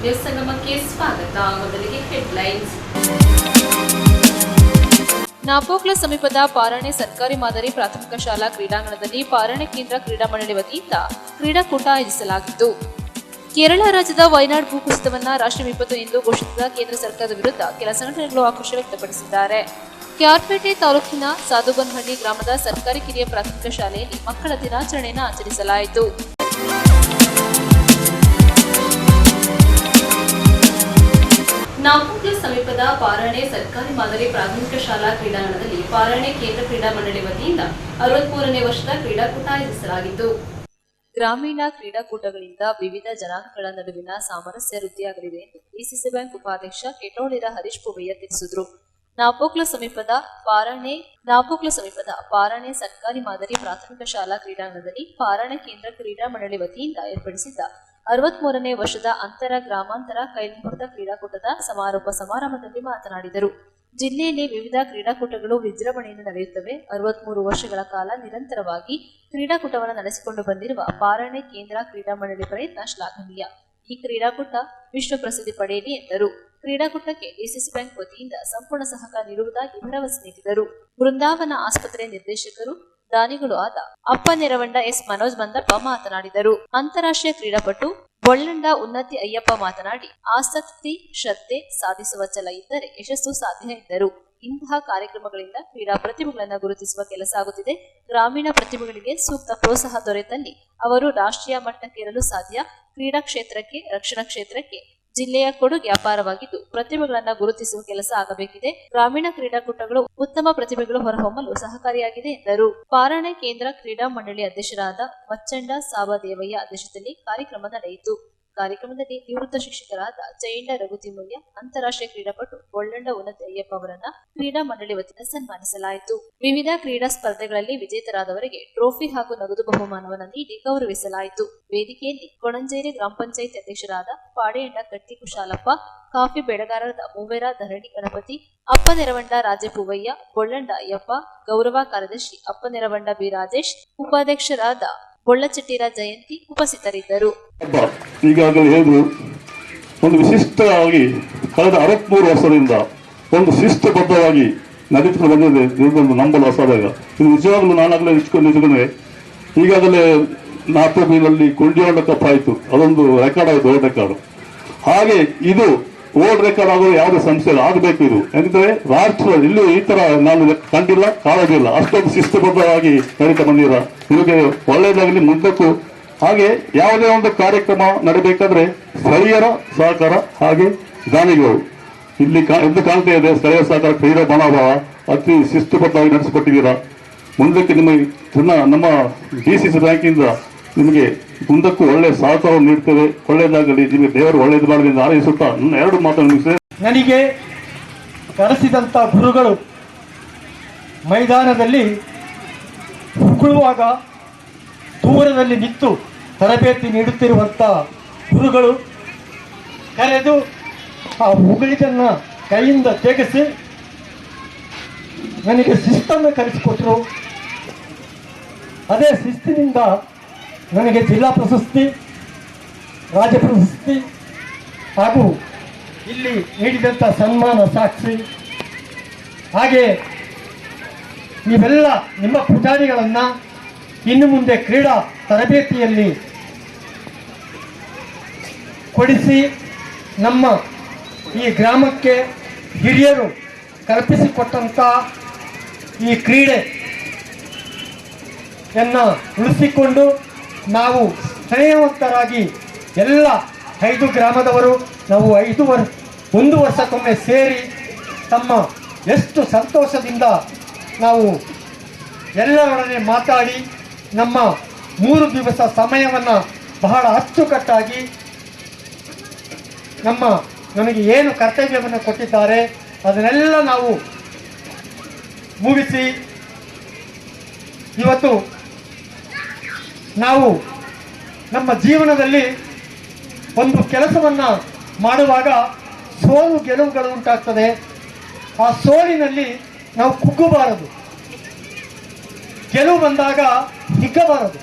News ಸಂಗಮಕ್ಕೆ ಸ್ವಾಗತ. ಮೊದಲಿಗೆ headlines. Napoklu ಸಮೀಪದ ಪಾರಾಣೆ ಸರ್ಕಾರಿ ಮಾದರಿ ಪ್ರಾಥಮಿಕ ಶಾಲಾ ಕ್ರೀಡಾಂಗಣದಲ್ಲಿ ಪಾರಾಣೆ ಕೇಂದ್ರ ಕ್ರೀಡಾ ಮಂಡಳಿ ವತಿಯಿಂದ ಕ್ರೀಡಾಕೂಟ ಆಯೋಜಿಸಲಾಗಿತ್ತು. ಕೇರಳ ರಾಜ್ಯದ ವಯನಾಡ್ ಭೂಕುಸಿತವನ್ನ ರಾಷ್ಟ್ರೀಯ ವಿಪತ್ತು ಎಂದು ಘೋಷಿಸಿದ ಕೇಂದ್ರ ಸರ್ಕಾರದ ವಿರುದ್ಧ ಕೆಲ ಸಂಘಟನೆಗಳು ಆಕ್ರೋಶ ವ್ಯಕ್ತಪಡಿಸಿದ್ದಾರೆ. ಕ್ಯಾರ್ಪೇಟೆ ತಾಲೂಕಿನ ಸಾಧುಬನ್ಹಳ್ಳಿ ಗ್ರಾಮದ ಸರ್ಕಾರಿ ಕಿರಿಯ ಪ್ರಾಥಮಿಕ ಶಾಲೆಯಲ್ಲಿ ಮಕ್ಕಳ ದಿನಾಚರಣೆಯನ್ನು ಆಚರಿಸಲಾಯಿತು. ನಾಪೋಕ್ಲ ಸಮೀಪದ ಪಾರಾಣೆ ಸರ್ಕಾರಿ ಮಾದರಿ ಪ್ರಾಥಮಿಕ ಶಾಲಾ ಕ್ರೀಡಾಂಗಣದಲ್ಲಿ ಪಾರಾಣೆ ಕೇಂದ್ರ ಕ್ರೀಡಾ ಮಂಡಳಿ ವತಿಯಿಂದ 63ನೇ ವರ್ಷದ ಕ್ರೀಡಾಕೂಟ ಆಯೋಜಿಸಲಾಗಿತ್ತು. ಗ್ರಾಮೀಣ ಕ್ರೀಡಾಕೂಟಗಳಿಂದ ವಿವಿಧ ಜನಾಂಗಗಳ ನಡುವಿನ ಸಾಮರಸ್ಯ ವೃದ್ಧಿಯಾಗಲಿದೆ ಎಂದು ಡಿಸಿಸಿ ಬ್ಯಾಂಕ್ ಉಪಾಧ್ಯಕ್ಷ ಕೆಟೋಳಿರ ಹರೀಶ್ ಪೂವಯ್ಯ ತಿಳಿಸಿದರು. ನಾಪೋಕ್ಲ ಸಮೀಪದ ಪಾರಾಣೆ ಸರ್ಕಾರಿ ಮಾದರಿ ಪ್ರಾಥಮಿಕ ಶಾಲಾ ಕ್ರೀಡಾಂಗಣದಲ್ಲಿ ಪಾರಾಣೆ ಕೇಂದ್ರ ಕ್ರೀಡಾ ಮಂಡಳಿ ವತಿಯಿಂದ ಏರ್ಪಡಿಸಿದ್ದ 63ನೇ ವರ್ಷದ ಅಂತರ ಗ್ರಾಮಾಂತರ ಕೈಮುಹೂರ್ತ ಕ್ರೀಡಾಕೂಟದ ಸಮಾರೋಪ ಸಮಾರಂಭದಲ್ಲಿ ಮಾತನಾಡಿದರು. ಜಿಲ್ಲೆಯಲ್ಲಿ ವಿವಿಧ ಕ್ರೀಡಾಕೂಟಗಳು ವಿಜೃಂಭಣೆಯಿಂದ ನಡೆಯುತ್ತವೆ. 63 ವರ್ಷಗಳ ಕಾಲ ನಿರಂತರವಾಗಿ ಕ್ರೀಡಾಕೂಟವನ್ನು ನಡೆಸಿಕೊಂಡು ಬಂದಿರುವ ಪಾರಾಣೆ ಕೇಂದ್ರ ಕ್ರೀಡಾ ಮಂಡಳಿ ಪ್ರಯತ್ನ ಶ್ಲಾಘನೀಯ. ಈ ಕ್ರೀಡಾಕೂಟ ವಿಶ್ವ ಪ್ರಸಿದ್ಧಿ ಪಡೆಯಲಿ ಎಂದರು. ಕ್ರೀಡಾಕೂಟಕ್ಕೆ ಡಿಸಿಸಿ ಬ್ಯಾಂಕ್ ವತಿಯಿಂದ ಸಂಪೂರ್ಣ ಸಹಕಾರ ನೀಡುವುದಾಗಿ ಭರವಸೆ ನೀಡಿದರು. ಬೃಂದಾವನ ಆಸ್ಪತ್ರೆ ನಿರ್ದೇಶಕರು ದಾನಿಗಳು ಆದ ಅಪ್ಪ ನೆರವಂಡ ಎಸ್ ಮನೋಜ್ ಮಂದಪ್ಪ ಮಾತನಾಡಿದರು. ಅಂತಾರಾಷ್ಟ್ರೀಯ ಕ್ರೀಡಾಪಟು ಬೊಳ್ಳಂಡ ಉನ್ನತಿ ಅಯ್ಯಪ್ಪ ಮಾತನಾಡಿ, ಆಸಕ್ತಿ ಶ್ರದ್ಧೆ ಸಾಧಿಸುವ ಛಲ ಇದ್ದರೆ ಯಶಸ್ಸು ಸಾಧ್ಯ ಎಂದರು. ಇಂತಹ ಕಾರ್ಯಕ್ರಮಗಳಿಂದ ಕ್ರೀಡಾ ಪ್ರತಿಭೆಗಳನ್ನು ಗುರುತಿಸುವ ಕೆಲಸ ಆಗುತ್ತಿದೆ. ಗ್ರಾಮೀಣ ಪ್ರತಿಭೆಗಳಿಗೆ ಸೂಕ್ತ ಪ್ರೋತ್ಸಾಹ ದೊರೆತಲ್ಲಿ ಅವರು ರಾಷ್ಟ್ರೀಯ ಮಟ್ಟಕ್ಕೇರಲು ಸಾಧ್ಯ. ಕ್ರೀಡಾ ಕ್ಷೇತ್ರಕ್ಕೆ, ರಕ್ಷಣಾ ಕ್ಷೇತ್ರಕ್ಕೆ ಜಿಲ್ಲೆಯ ಕೊಡುಗೆ ಅಪಾರವಾಗಿದ್ದು ಪ್ರತಿಭೆಗಳನ್ನು ಗುರುತಿಸುವ ಕೆಲಸ ಆಗಬೇಕಿದೆ. ಗ್ರಾಮೀಣ ಕ್ರೀಡಾಕೂಟಗಳು ಉತ್ತಮ ಪ್ರತಿಭೆಗಳು ಹೊರಹೊಮ್ಮಲು ಸಹಕಾರಿಯಾಗಿದೆ ಎಂದರು. ಪಾರಾಣೆ ಕೇಂದ್ರ ಕ್ರೀಡಾ ಮಂಡಳಿ ಅಧ್ಯಕ್ಷರಾದ ಮಚ್ಚಂಡ ಸಾಬದೇವಯ್ಯ ಅಧ್ಯಕ್ಷತೆಯಲ್ಲಿ ಕಾರ್ಯಕ್ರಮ ನಡೆಯಿತು. ಕಾರ್ಯಕ್ರಮದಲ್ಲಿ ನಿವೃತ್ತ ಶಿಕ್ಷಕರಾದ ಜಯಂಡ ರಘುತಿಮೂಲ್ಯ, ಅಂತಾರಾಷ್ಟ್ರೀಯ ಕ್ರೀಡಾಪಟು ಬೊಳ್ಳಂಡ ಉನ್ನತಿ ಅಯ್ಯಪ್ಪ ಅವರನ್ನ ಕ್ರೀಡಾ ಮಂಡಳಿ ವತಿಯಿಂದ ಸನ್ಮಾನಿಸಲಾಯಿತು. ವಿವಿಧ ಕ್ರೀಡಾ ಸ್ಪರ್ಧೆಗಳಲ್ಲಿ ವಿಜೇತರಾದವರಿಗೆ ಟ್ರೋಫಿ ಹಾಗೂ ನಗದು ಬಹುಮಾನವನ್ನು ನೀಡಿ ಗೌರವಿಸಲಾಯಿತು. ವೇದಿಕೆಯಲ್ಲಿ ಕೊಣಂಜೇರಿ ಗ್ರಾಮ ಪಂಚಾಯತ್ ಅಧ್ಯಕ್ಷರಾದ ಪಾಡೆಯಂಡ ಕಟ್ಟಿ ಕುಶಾಲಪ್ಪ, ಕಾಫಿ ಬೆಳೆಗಾರರಾದ ಮೂವೇರ ಧರಣಿ ಗಣಪತಿ, ಅಪ್ಪ ನೆರವಂಡ ರಾಜೆ ಪೂವಯ್ಯ, ಬೊಳ್ಳಂಡ ಅಯ್ಯಪ್ಪ, ಗೌರವ ಕಾರ್ಯದರ್ಶಿ ಅಪ್ಪ ನೆರವಂಡ ಬಿ ರಾಜೇಶ್, ಉಪಾಧ್ಯಕ್ಷರಾದ ಬೊಳ್ಳಚೆಟ್ಟಿರ ಜಯಂತಿ ಉಪಸ್ಥಿತರಿದ್ದರು. ಈಗಾಗಲೇ ಹೇಳಿದ್ರು, ಒಂದು ವಿಶಿಷ್ಟವಾಗಿ ಕಳೆದ 63 ವರ್ಷದಿಂದ ಒಂದು ಶಿಸ್ತುಬದ್ಧವಾಗಿ ನಡೀತಲು ಬಂದಿದೆ. ಇದೊಂದು ನಂಬಲು ಅಸಾಧ್ಯ. ಇದು ನಿಜವಾಗಲೂ ನಾನಾಗಲೇ ನಿಜಗಣೆ. ಈಗಾಗಲೇ ನಾಪೋಕ್ಲಿನಲ್ಲಿ ಕೊಂಡಿಯಾಡ ಕಪ್ ಆಯಿತು. ಅದೊಂದು ರೆಕಾರ್ಡ್ ಆಯಿತು, ಓಲ್ಡ್ ರೆಕಾರ್ಡ್. ಹಾಗೆ ಇದು ಓಲ್ಡ್ ರೆಕಾರ್ಡ್ ಆಗೋದು ಯಾವುದೇ ಸಂಸ್ಥೆಯಲ್ಲಿ ಆಗಬೇಕು. ಇದು ಯಾಕಂದ್ರೆ ರಾಷ್ಟ್ರ ಇಲ್ಲೂ ಈ ತರ ನಾನು ಕಂಡಿಲ್ಲ, ಕಾಣೋದಿಲ್ಲ. ಅಷ್ಟೊಂದು ಶಿಸ್ತುಬದ್ಧವಾಗಿ ನಡೀತಾ ಬಂದಿರ. ನಿಮಗೆ ಒಳ್ಳೆಯದಾಗಲಿ ಮುಂದಕ್ಕೂ. ಹಾಗೆ ಯಾವುದೇ ಒಂದು ಕಾರ್ಯಕ್ರಮ ನಡೀಬೇಕಾದ್ರೆ ಸ್ಥಳೀಯರ ಸಹಕಾರ ಹಾಗೆ ದಾನಿಗಳು ಇಲ್ಲಿ ಎಂದು ಕಾಣ್ತಾ ಇದೆ. ಸ್ಥಳೀಯ ಸಹಕಾರ ಕ್ರೀಡಾ ಮನೋಭಾವ ಅತಿ ಶಿಸ್ತುಬದ್ಧವಾಗಿ ನಡೆಸಿಕೊಟ್ಟಿದ್ದೀರಾ. ಮುಂದಕ್ಕೆ ನಿಮಗೆ ನಮ್ಮ ಡಿಸಿಸಿ ಬ್ಯಾಂಕಿಂದ ನಿಮಗೆ ಮುಂದಕ್ಕೂ ಒಳ್ಳೆಯ ಸಹಕಾರ ನೀಡ್ತೇವೆ. ಒಳ್ಳೆಯದಾಗಲಿ, ನಿಮಗೆ ದೇವರು ಒಳ್ಳೆಯದು ಮಾಡಲಿ ಎಂದು ಆರೈಸುತ್ತಾ ನನ್ನ 2 ಮಾತನ್ನು ಮುಗಿಸಿದೆ. ನನಗೆ ಕರೆಸಿದಂಥ ಗುರುಗಳು ಮೈದಾನದಲ್ಲಿ ಉಗುಳುವಾಗ ದೂರದಲ್ಲಿ ನಿಂತು ತರಬೇತಿ ನೀಡುತ್ತಿರುವಂಥ ಗುರುಗಳು ಕರೆದು ಆ ಉಗುಳಿದನ್ನು ಕೈಯಿಂದ ತೆಗೆಸಿ ನನಗೆ ಶಿಸ್ತನ್ನು ಕಲಿಸಿಕೊಟ್ಟರು. ಅದೇ ಶಿಸ್ತಿನಿಂದ ನನಗೆ ಜಿಲ್ಲಾ ಪ್ರಶಸ್ತಿ, ರಾಜ್ಯ ಪ್ರಶಸ್ತಿ ಹಾಗೂ ಇಲ್ಲಿ ನೀಡಿದಂಥ ಸನ್ಮಾನ ಸಾಕ್ಷಿ. ಹಾಗೆ ನೀವೆಲ್ಲ ನಿಮ್ಮ ಪುಟಾಣಿಗಳನ್ನು ಇನ್ನು ಮುಂದೆ ಕ್ರೀಡಾ ತರಬೇತಿಯಲ್ಲಿ ಕೊಡಿಸಿ ನಮ್ಮ ಈ ಗ್ರಾಮಕ್ಕೆ ಹಿರಿಯರು ಕಲ್ಪಿಸಿಕೊಟ್ಟಂಥ ಈ ಕ್ರೀಡೆಯನ್ನು ಉಳಿಸಿಕೊಂಡು ನಾವು ಸ್ನೇಹವಂತರಾಗಿ ಎಲ್ಲ 5 ಗ್ರಾಮದವರು ನಾವು 1 ವರ್ಷಕ್ಕೊಮ್ಮೆ ಸೇರಿ ತಮ್ಮ ಎಷ್ಟು ಸಂತೋಷದಿಂದ ನಾವು ಎಲ್ಲರೊಡನೆ ಮಾತಾಡಿ ನಮ್ಮ 3 ದಿವಸ ಸಮಯವನ್ನು ಬಹಳ ಅಚ್ಚುಕಟ್ಟಾಗಿ ನಮಗೆ ಏನು ಕರ್ತವ್ಯವನ್ನು ಕೊಟ್ಟಿದ್ದಾರೆ ಅದನ್ನೆಲ್ಲ ನಾವು ಮುಗಿಸಿ ಇವತ್ತು ನಾವು ನಮ್ಮ ಜೀವನದಲ್ಲಿ ಒಂದು ಕೆಲಸವನ್ನು ಮಾಡುವಾಗ ಸೋಲು ಗೆಲುವುಗಳು ಉಂಟಾಗ್ತದೆ. ಆ ಸೋಲಿನಲ್ಲಿ ನಾವು ಕುಗ್ಗಬಾರದು, ಗೆಲುವು ಬಂದಾಗ ಹಿಗ್ಗಬಾರದು.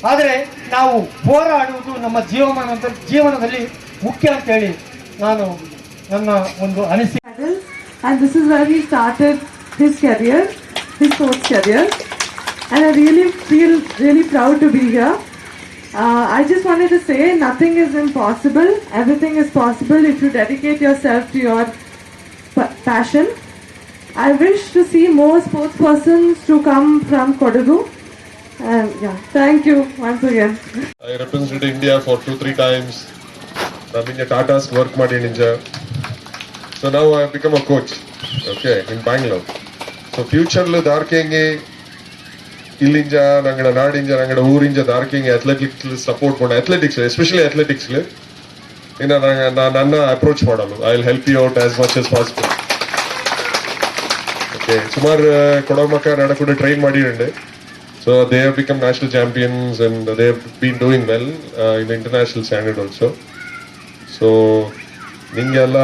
ಆದರೆ ನಾವು ಹೋರಾಡುವುದು ನಮ್ಮ ಜೀವನದಲ್ಲಿ ಮುಖ್ಯ ಅಂತೇಳಿ ನಾನು ನನ್ನ ಒಂದು ಅನಿಸಿಕೆ. And this is where he started his career, his sports career, and I really feel really proud to be here. I just wanted to say nothing is impossible, everything is possible if you dedicate yourself to your passion. I wish to see more sports persons to come from Kodagu, and yeah, thank you once again. I represented India for 2-3 times. I'm in Tata's work madi ninja. So now I have become a coach, okay, in Bangalore. So future lo darkenge illinja nangada naadinja nangada oorinja darkenge athletics support maada athletics especially athletics le ina nanna approach madalu. I will help you out as much as possible. Okay, sumar kodamaka nadakude train madirande. So they have become national champions and they have been doing well in the international standard also. So ನಿಂಗೆಲ್ಲ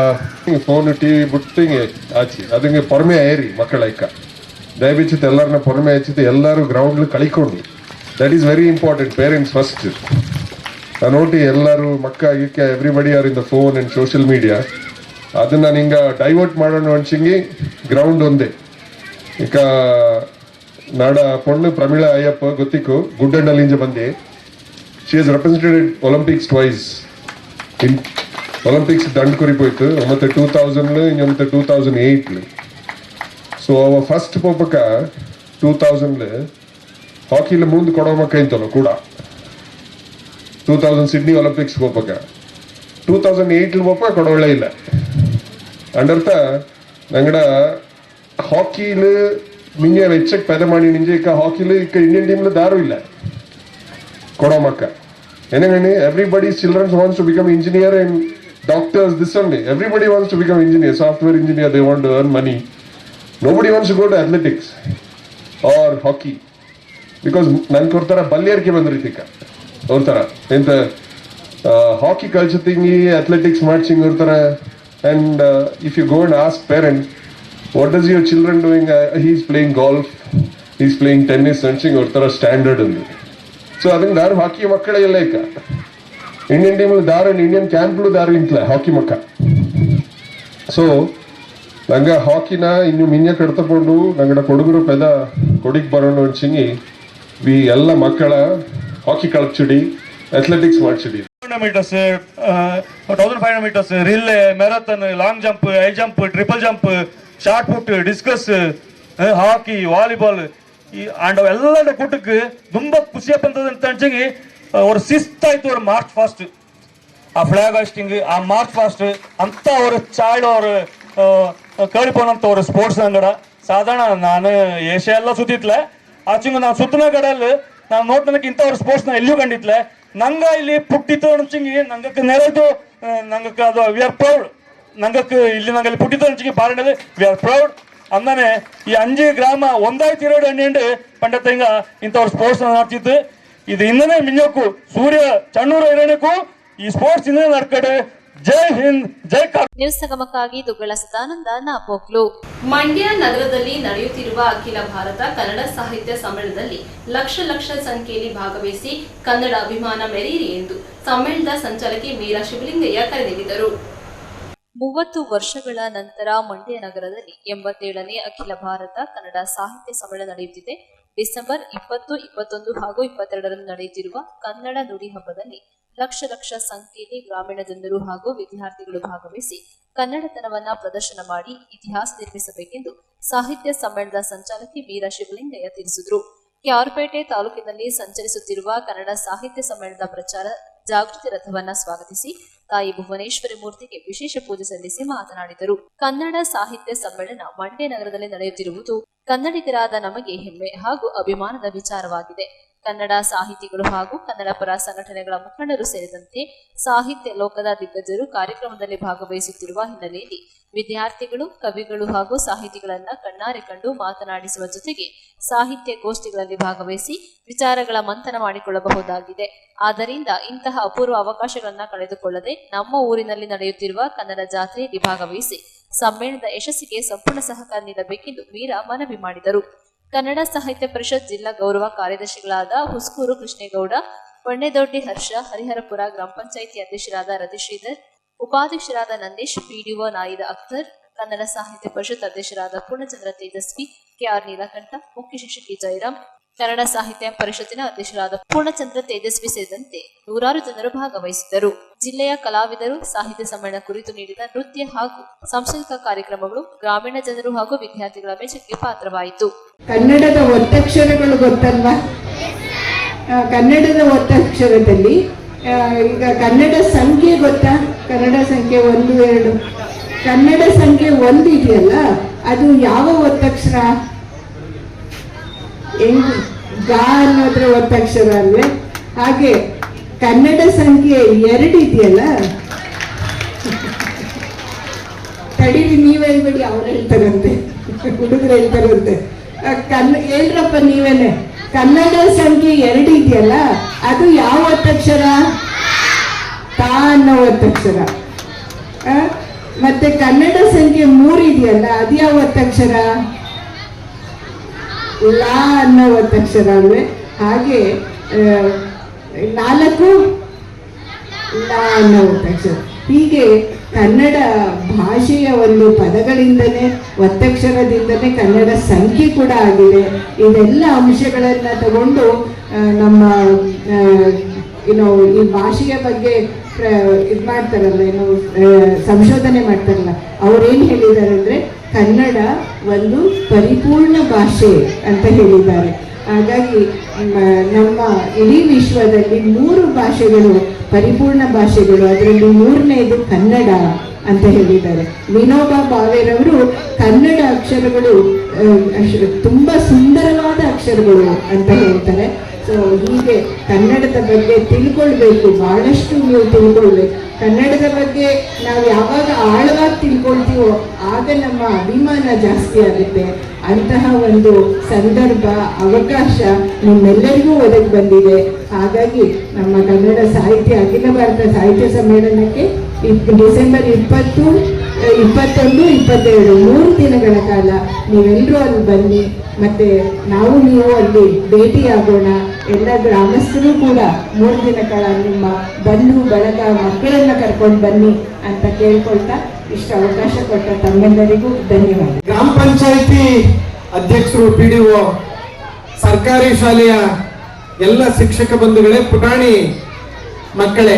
phone TV ಬಿಟ್ಟು ಹಿಂಗೆ ಆಚಿ ಅದಂಗೆ ಪೊರ್ಮೆ ಏರಿ ಮಕ್ಕಳ ಇಕ್ಕ ದಯವಿಟ್ಟು ಎಲ್ಲರನ್ನ ಪೊರ್ಮೆ ಹಚ್ಚಿತ್ತು ಎಲ್ಲರೂ ಗ್ರೌಂಡ್ ಕಳಿಕೊಂಡು. That is very important. Parents first ನೋಡಿ ಎಲ್ಲರೂ ಮಕ್ಕ ಇಕ್ಕ everybody are in the phone and social media ಅದನ್ನ ನಿಂಗೆ ಡೈವರ್ಟ್ ಮಾಡೋಣ ಅನ್ಸಿಂಗಿ ಗ್ರೌಂಡ್ ಒಂದೇ ಇಕ ನಾಡ ಪೊಣ್ಣು ಪ್ರಮೀಳಾ ಅಯ್ಯಪ್ಪ ಗೊತ್ತಿಕ್ಕು ಗುಡ್ಡಂಡಲ್ಲಿಂಜ ಬಂದು she has represented Olympics twice in Olympics ದಂಡ್ ಕುರಿಪೋಯ್ತು ಮತ್ತೆ 2000 ಮತ್ತೆ 2008. ಸೊ ಅವ ಫಸ್ಟ್ ಪೋಪಕ 2000 ಹಾಕಿಲಿ ಮುಂದೆ ಕೊಡೋಮಕ್ಕ ಇಂತಲ್ಲ ಕೂಡ 2000 ಸಿಡ್ನಿ ಒಲಿಂಪಿಕ್ಸ್ ಪೋಪಕ 2008 ಪೋಪ ಕೊಡೋಳೆ ಇಲ್ಲ ಅಂಡರ್ಥ ನಂಗಡ ಹಾಕಿಲು ನಿಂಗೆ ವೆಚ್ಚಕ್ಕೆ ಪೆದ ಮಾಡಿ ನಿಂಜೆ ಇಕ್ಕ ಹಾಕಿಲು ಇಕ್ಕ ಇಂಡಿಯನ್ ಟೀಮ್ಲು ದಾರು ಇಲ್ಲ ಕೊಡೋಮಕ್ಕ ಏನಗಣ್ಣಿ everybody childrens wants to become engineer and doctors, this only. Everybody wants to become engineer, software engineer, they want to earn money. Nobody wants to go to athletics or hockey. Because nan kortara balyarke bandritika. Ortara. Enta hockey culture thingi, athletics marching ortara. And if you go and ask parents, what does your children doing? He's playing golf, he's playing tennis, something ortara standard only. So I think there hockey makkale illa ikka. Indian ಟೀಮಲ್ಲಿ ದಾರು Indian ಕ್ಯಾಂಪ್ಲು ದಾರು ಇಂಟ್ಲ ಹಾಕಿ ಮಕ್ಕ. So ನಂಗೆ ಹಾಕಿನ ಇನ್ನು ಮಿಂಜ ಕಡ್ತಕೊಂಡು ನಂಗಡ ಕೊಡುಗರು ಪೆದ ಕೊಡಿಗೆ ಬರೋಣ ಅನ್ಸಿಂಗಿ ವಿ ಎಲ್ಲ ಮಕ್ಕಳ ಹಾಕಿ ಕಳಪ್ಚಿಡಿ ಅಥ್ಲೆಟಿಕ್ಸ್ ಮಾಡ್ಸಿಡಿ. Metres 1500 metres relay marathon long jump high jump triple jump shot put discus hockey volleyball and ಅವೆಲ್ಲ ಕೂಟಕ್ಕೆ ತುಂಬಾ ಖುಷಿಯ ಬಂತದಂತ ಅನ್ಸಂಗಿ ஒரு சிஸ்தாய்த்து ஒரு march past flag hoisting march past ಅಂತ ஒரு ಚಾಯ್ಡ್ ஒரு ಕೇಳಿಪೋನಂತ ஒரு ಸ್ಪೋರ್ಟ್ಸ್ ಅಂಗಡ ಸಾಧಾರಣ ನಾನು ಏಷ್ಯಾ ಎಲ್ಲ ಸುತ್ತಿತ್ಲೆ ಆಚೆಂಗ ನಾನು ಸುತ್ತನ ಕಡೆಯಲ್ಲಿ ನಾನು ನೋಡ್ತನಕ್ಕೆ ಇಂಥ ஒரு ಸ್ಪೋರ್ಟ್ಸ್ ನ ಎಲ್ಲಿಯೂ ಕಂಡಿತ್ಲೆ ನಂಗ ಇಲ್ಲಿ ಪುಟ್ಟಿತ್ತು ಅನ್ಸಿಂಗಿ ನಂಗಕ್ಕೆ ನೆರೆದು ನಂಗಕ್ಕೆ ಅದು ವಿ ಆರ್ ಪ್ರೌಡ್ ನಂಗಕ್ಕೆ ಇಲ್ಲಿ ನಂಗಲ್ಲಿ ಪುಟ್ಟಿತ್ತು ಅನ್ಸಿಂಗಿ ಪಾರಣದಲ್ಲಿ ವಿ ಆರ್ ಪ್ರೌಡ್ ಅಂದಾನೆ ಈ 5 ಗ್ರಾಮ ಒಂದಾಯ್ತು 2 ಎಣ್ಣೆ ಪಂಡತ ಹಿಂಗ ಇಂಥ ஒரு ಸ್ಪೋರ್ಟ್ಸ್ ಮಾಡ್ತಿತ್ತು. ಇದು ಇನ್ನೇ ಮಿಂಜಕ್ಕೂ ಸೂರ್ಯ ಚಣ್ಣೂರ ಇರಣಕ್ಕೂ ಈ ಸ್ಪೋರ್ಟ್ಸ್ ಇನ್ನೇ ನಡ್ಕಡೆ. ಜೈ ಹಿಂದ್ ಜೈ ಕರ್ನಾಟಕ. ನ್ಯೂಸ್ ಸಂಗಮಕ್ಕಾಗಿ ದುಗ್ಗಳ ಸದಾನಂದ ನಾಪೋಕ್ಲು. ಮಂಡ್ಯ ನಗರದಲ್ಲಿ ನಡೆಯುತ್ತಿರುವ ಅಖಿಲ ಭಾರತ ಕನ್ನಡ ಸಾಹಿತ್ಯ ಸಮ್ಮೇಳನದಲ್ಲಿ ಲಕ್ಷ ಸಂಖ್ಯೆಯಲ್ಲಿ ಭಾಗವಹಿಸಿ ಕನ್ನಡ ಅಭಿಮಾನ ಮೆರೆಯಿರಿ ಎಂದು ಸಮ್ಮೇಳನದ ಸಂಚಾಲಕಿ ಮೀರಾ ಶಿವಲಿಂಗಯ್ಯ ಕರೆ ನೀಡಿದರು. 30 ವರ್ಷಗಳ ನಂತರ ಮಂಡ್ಯ ನಗರದಲ್ಲಿ 87ನೇ ಅಖಿಲ ಭಾರತ ಕನ್ನಡ ಸಾಹಿತ್ಯ ಸಮ್ಮೇಳನ ನಡೆಯುತ್ತಿದೆ. ಡಿಸೆಂಬರ್ 20, 21 ಹಾಗೂ 22ರಂದು ನಡೆಯುತ್ತಿರುವ ಕನ್ನಡ ನುಡಿ ಹಬ್ಬದಲ್ಲಿ ಲಕ್ಷ ಸಂಖ್ಯೆಯಲ್ಲಿ ಗ್ರಾಮೀಣ ಜನರು ಹಾಗೂ ವಿದ್ಯಾರ್ಥಿಗಳು ಭಾಗವಹಿಸಿ ಕನ್ನಡತನವನ್ನ ಪ್ರದರ್ಶನ ಮಾಡಿ ಇತಿಹಾಸ ನಿರ್ಮಿಸಬೇಕೆಂದು ಸಾಹಿತ್ಯ ಸಮ್ಮೇಳನದ ಸಂಚಾಲಕಿ ಮೀರಾ ಶಿವಲಿಂಗಯ್ಯ ತಿಳಿಸಿದರು. ಕ್ಯಾರ್ಪೇಟೆ ತಾಲೂಕಿನಲ್ಲಿ ಸಂಚರಿಸುತ್ತಿರುವ ಕನ್ನಡ ಸಾಹಿತ್ಯ ಸಮ್ಮೇಳನದ ಪ್ರಚಾರ ಜಾಗೃತಿ ರಥವನ್ನ ಸ್ವಾಗತಿಸಿ ತಾಯಿ ಭುವನೇಶ್ವರಿ ಮೂರ್ತಿಗೆ ವಿಶೇಷ ಪೂಜೆ ಸಲ್ಲಿಸಿ ಮಾತನಾಡಿದರು. ಕನ್ನಡ ಸಾಹಿತ್ಯ ಸಮ್ಮೇಳನ ಮಂಡ್ಯ ನಗರದಲ್ಲಿ ನಡೆಯುತ್ತಿರುವುದು ಕನ್ನಡಿಗರಾದ ನಮಗೆ ಹೆಮ್ಮೆ ಹಾಗೂ ಅಭಿಮಾನದ ವಿಚಾರವಾಗಿದೆ. ಕನ್ನಡ ಸಾಹಿತಿಗಳು ಹಾಗೂ ಕನ್ನಡ ಪರ ಸಂಘಟನೆಗಳ ಮುಖಂಡರು ಸೇರಿದಂತೆ ಸಾಹಿತ್ಯ ಲೋಕದ ದಿಗ್ಗಜರು ಕಾರ್ಯಕ್ರಮದಲ್ಲಿ ಭಾಗವಹಿಸುತ್ತಿರುವ ಹಿನ್ನೆಲೆಯಲ್ಲಿ ವಿದ್ಯಾರ್ಥಿಗಳು, ಕವಿಗಳು ಹಾಗೂ ಸಾಹಿತಿಗಳನ್ನ ಕಣ್ಣಾರೆ ಕಂಡು ಮಾತನಾಡಿಸುವ ಜೊತೆಗೆ ಸಾಹಿತ್ಯ ಗೋಷ್ಠಿಗಳಲ್ಲಿ ಭಾಗವಹಿಸಿ ವಿಚಾರಗಳ ಮಂಥನ ಮಾಡಿಕೊಳ್ಳಬಹುದಾಗಿದೆ. ಆದ್ದರಿಂದ ಇಂತಹ ಅಪೂರ್ವ ಅವಕಾಶಗಳನ್ನ ಕಳೆದುಕೊಳ್ಳದೆ ನಮ್ಮ ಊರಿನಲ್ಲಿ ನಡೆಯುತ್ತಿರುವ ಕನ್ನಡ ಜಾತ್ರೆಯಲ್ಲಿ ಭಾಗವಹಿಸಿ ಸಮ್ಮೇಳನದ ಯಶಸ್ಸಿಗೆ ಸಂಪೂರ್ಣ ಸಹಕಾರ ನೀಡಬೇಕೆಂದು ಮೀರಾ ಮನವಿ ಮಾಡಿದರು. ಕನ್ನಡ ಸಾಹಿತ್ಯ ಪರಿಷತ್ ಜಿಲ್ಲಾ ಗೌರವ ಕಾರ್ಯದರ್ಶಿಗಳಾದ ಹುಸ್ಕೂರು ಕೃಷ್ಣೇಗೌಡ, ಹೊಣ್ಣೆದೊಡ್ಡಿ ಹರ್ಷ, ಹರಿಹರಪುರ ಗ್ರಾಮ ಪಂಚಾಯಿತಿ ಅಧ್ಯಕ್ಷರಾದ ರತಿಶ್ರೀಧರ್, ಉಪಾಧ್ಯಕ್ಷರಾದ ನಂದೀಶ್, ಪಿಡಿಒ ನಾಯಿದ ಅಖ್ತರ್, ಕನ್ನಡ ಸಾಹಿತ್ಯ ಪರಿಷತ್ ಅಧ್ಯಕ್ಷರಾದ ಪೂರ್ಣಚಂದ್ರ ತೇಜಸ್ವಿ, ಕೆಆರ್ ನೀಲಕಂಠ, ಮುಖ್ಯ ಶಿಕ್ಷಕಿ ಜಯರಾಮ್, ಕನ್ನಡ ಸಾಹಿತ್ಯ ಪರಿಷತ್ತಿನ ಅಧ್ಯಕ್ಷರಾದ ಪೂರ್ಣಚಂದ್ರ ತೇಜಸ್ವಿ ಸೇರಿದಂತೆ ನೂರಾರು ಜನರು ಭಾಗವಹಿಸಿದ್ದರು. ಜಿಲ್ಲೆಯ ಕಲಾವಿದರು ಸಾಹಿತ್ಯ ಸಮ್ಮೇಳನ ಕುರಿತು ನೀಡಿದ ನೃತ್ಯ ಹಾಗೂ ಸಾಂಸ್ಕೃತಿಕ ಕಾರ್ಯಕ್ರಮಗಳು ಗ್ರಾಮೀಣ ಜನರು ಹಾಗೂ ವಿದ್ಯಾರ್ಥಿಗಳ ಮೆಚ್ಚುಗೆಗೆ ಪಾತ್ರವಾಯಿತು. ಕನ್ನಡದ ಒತ್ತಕ್ಷರಗಳು ಗೊತ್ತಲ್ವಾ? ಕನ್ನಡದ ಒತ್ತಕ್ಷರದಲ್ಲಿ ಈಗ ಕನ್ನಡ ಸಂಖ್ಯೆ ಗೊತ್ತಾ? ಕನ್ನಡ ಸಂಖ್ಯೆ 1, 2. ಕನ್ನಡ ಸಂಖ್ಯೆ 1 ಇದೆಯಲ್ಲ, ಅದು ಯಾವ ಒತ್ತಕ್ಷರ? ಗ ಅನ್ನೋದ್ರ ಒತ್ತಕ್ಷರ ಅಲ್ವೇ? ಹಾಗೆ ಕನ್ನಡ ಸಂಖ್ಯೆ 2 ಇದೆಯಲ್ಲ, ತಡೀರಿ, ನೀವ್ ಹೇಳ್ಬೇಡಿ, ಅವ್ರು ಹೇಳ್ತಾರಂತೆ, ಹುಡುಗರು ಹೇಳ್ತಾರಂತೆ. ಹೇಳ್ರಪ್ಪ ನೀವೇನೆ. ಕನ್ನಡ ಸಂಖ್ಯೆ 2 ಇದೆಯಲ್ಲ, ಅದು ಯಾವ ಒತ್ತಕ್ಷರ? ತಾ ಅನ್ನೋ ಒತ್ತಕ್ಷರ. ಮತ್ತೆ ಕನ್ನಡ ಸಂಖ್ಯೆ 3 ಇದೆಯಲ್ಲ, ಅದು ಯಾವ ಒತ್ತಕ್ಷರ? ಲಾ ಅನ್ನೋ ಒತ್ತಕ್ಷರ ಅಲ್ವೇ? ಹಾಗೆ 4 ಲಾ ಅನ್ನೋ ಒತ್ತಕ್ಷರ. ಹೀಗೆ ಕನ್ನಡ ಭಾಷೆಯ ಒಂದು ಪದಗಳಿಂದನೇ, ಒತ್ತಕ್ಷರದಿಂದನೇ ಕನ್ನಡ ಸಂಖ್ಯೆ ಕೂಡ ಆಗಿದೆ. ಇದೆಲ್ಲ ಅಂಶಗಳನ್ನು ತಗೊಂಡು ನಮ್ಮ ಈ ಭಾಷೆಯ ಬಗ್ಗೆ ಇದು ಮಾಡ್ತಾರಲ್ಲ, ಸಂಶೋಧನೆ ಮಾಡ್ತಾರಲ್ಲ, ಅವ್ರೇನು ಹೇಳಿದ್ದಾರೆ ಅಂದರೆ ಕನ್ನಡ ಒಂದು ಪರಿಪೂರ್ಣ ಭಾಷೆ ಅಂತ ಹೇಳಿದ್ದಾರೆ. ಹಾಗಾಗಿ ನಮ್ಮ ಇಡೀ ವಿಶ್ವದಲ್ಲಿ 3 ಭಾಷೆಗಳು ಪರಿಪೂರ್ಣ ಭಾಷೆಗಳು, ಅದರಲ್ಲಿ 3ನೇದು ಕನ್ನಡ ಅಂತ ಹೇಳಿದ್ದಾರೆ. ವಿನೋಬಾ ಭಾವೆರವರು ಕನ್ನಡ ಅಕ್ಷರಗಳು ತುಂಬ ಸುಂದರವಾದ ಅಕ್ಷರಗಳು ಅಂತ ಹೇಳ್ತಾರೆ. ಸೊ ಹೀಗೆ ಕನ್ನಡದ ಬಗ್ಗೆ ತಿಳ್ಕೊಳ್ಬೇಕು, ಬಹಳಷ್ಟು ನೀವು ತಿಳ್ಕೊಳ್ಬೇಕು. ಕನ್ನಡದ ಬಗ್ಗೆ ನಾವು ಯಾವಾಗ ಆಳವಾಗಿ ತಿಳ್ಕೊಳ್ತೀವೋ ಆಗ ನಮ್ಮ ಅಭಿಮಾನ ಜಾಸ್ತಿ ಆಗುತ್ತೆ. ಅಂತಹ ಒಂದು ಸಂದರ್ಭ, ಅವಕಾಶ ನಿಮ್ಮೆಲ್ಲರಿಗೂ ಒದಗಿ ಬಂದಿದೆ. ಹಾಗಾಗಿ ನಮ್ಮ ಕನ್ನಡ ಸಾಹಿತ್ಯ ಅಖಿಲ ಭಾರತ ಸಾಹಿತ್ಯ ಸಮ್ಮೇಳನಕ್ಕೆ ಡಿಸೆಂಬರ್ 20, 21, 22 3 ದಿನಗಳ ಕಾಲ ನೀವೆಲ್ಲರೂ ಅಲ್ಲಿ ಬನ್ನಿ. ಮತ್ತೆ ನೀವು ಅಲ್ಲಿ ಭೇಟಿಯಾಗೋಣ. ಎಲ್ಲ ಗ್ರಾಮಸ್ಥರು ಕೂಡ 3 ದಿನ ಕಾಲ ನಿಮ್ಮ ಬಂಧು ಬಳಗ ಮಕ್ಕಳನ್ನ ಕರ್ಕೊಂಡು ಬನ್ನಿ ಅಂತ ಕೇಳ್ಕೊಳ್ತಾ ಇಷ್ಟು ಅವಕಾಶ ಕೊಟ್ಟ ತಮ್ಮೆಲ್ಲರಿಗೂ ಧನ್ಯವಾದ. ಗ್ರಾಮ ಪಂಚಾಯಿತಿ ಅಧ್ಯಕ್ಷರು, ಪಿಡಿಒ, ಸರ್ಕಾರಿ ಶಾಲೆಯ ಎಲ್ಲ ಶಿಕ್ಷಕ ಬಂಧುಗಳೇ, ಪುಟಾಣಿ ಮಕ್ಕಳೇ,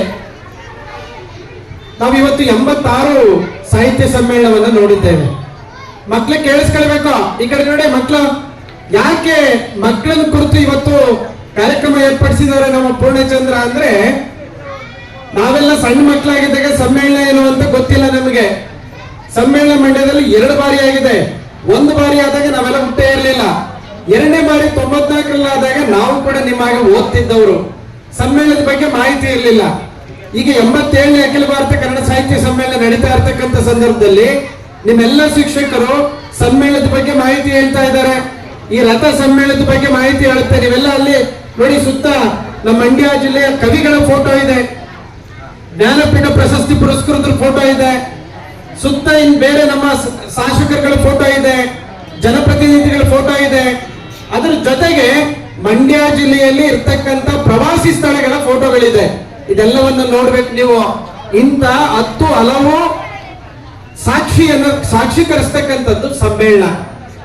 ನಾವಿವತ್ತು 86 ಸಾಹಿತ್ಯ ಸಮ್ಮೇಳನವನ್ನು ನೋಡಿದ್ದೇವೆ. ಮಕ್ಕಳು ಕೇಳಿಸ್ಕೊಳ್ಬೇಕು. ಈ ಕಡೆ ನೋಡಿ ಮಕ್ಕಳು. ಯಾಕೆ ಮಕ್ಕಳನ್ನ ಕುರಿತು ಇವತ್ತು ಕಾರ್ಯಕ್ರಮ ಏರ್ಪಡಿಸಿದ್ದಾರೆ ನಮ್ಮ ಪೂರ್ಣಚಂದ್ರ ಅಂದ್ರೆ, ನಾವೆಲ್ಲ ಸಣ್ಣ ಮಕ್ಕಳಾಗಿದ್ದಾಗ ಸಮ್ಮೇಳನ ಏನು ಅಂತ ಗೊತ್ತಿಲ್ಲ ನಮಗೆ. ಸಮ್ಮೇಳನ ಮಂಡ್ಯದಲ್ಲಿ 2 ಬಾರಿ ಆಗಿದೆ. 1 ಬಾರಿ ಆದಾಗ ನಾವೆಲ್ಲ ಹುಟ್ಟೇ ಇರಲಿಲ್ಲ. 2ನೇ ಬಾರಿ 94ರಲ್ಲಿ ಆದಾಗ ನಾವು ಕೂಡ ನಿಮ್ಮಾಗೆ ಓದ್ತಿದ್ದವರು. ಸಮ್ಮೇಳನದ ಬಗ್ಗೆ ಮಾಹಿತಿ ಇರಲಿಲ್ಲ. ಈಗ 87ನೇ ಅಖಿಲ ಭಾರತ ಕನ್ನಡ ಸಾಹಿತ್ಯ ಸಮ್ಮೇಳನ ನಡೀತಾ ಇರ್ತಕ್ಕಂಥ ಸಂದರ್ಭದಲ್ಲಿ ನಿಮ್ಮೆಲ್ಲ ಶಿಕ್ಷಕರು ಸಮ್ಮೇಳನದ ಬಗ್ಗೆ ಮಾಹಿತಿ ಹೇಳ್ತಾ ಇದ್ದಾರೆ. ಈ ರಥ ಸಮ್ಮೇಳನದ ಬಗ್ಗೆ ಮಾಹಿತಿ ಹೇಳುತ್ತೆ. ನೀವೆಲ್ಲ ಅಲ್ಲಿ ನೋಡಿ, ಸುತ್ತ ನಮ್ಮ ಮಂಡ್ಯ ಜಿಲ್ಲೆಯ ಕವಿಗಳ ಫೋಟೋ ಇದೆ, ಜ್ಞಾನಪೀಠ ಪ್ರಶಸ್ತಿ ಪುರಸ್ಕೃತರ ಫೋಟೋ ಇದೆ, ಸುತ್ತ ಇನ್ ಬೇರೆ ನಮ್ಮ ಶಾಸಕರುಗಳ ಫೋಟೋ ಇದೆ, ಜನಪ್ರತಿನಿಧಿಗಳ ಫೋಟೋ ಇದೆ. ಅದರ ಜೊತೆಗೆ ಮಂಡ್ಯ ಜಿಲ್ಲೆಯಲ್ಲಿ ಇರ್ತಕ್ಕಂಥ ಪ್ರವಾಸಿ ಸ್ಥಳಗಳ ಫೋಟೋಗಳಿದೆ. ಇದೆಲ್ಲವನ್ನು ನೋಡ್ಬೇಕು ನೀವು. ಇಂಥ 10 ಹಲವು ಸಾಕ್ಷೀಕರಿಸ್ತಕ್ಕಂಥದ್ದು ಸಮ್ಮೇಳನ.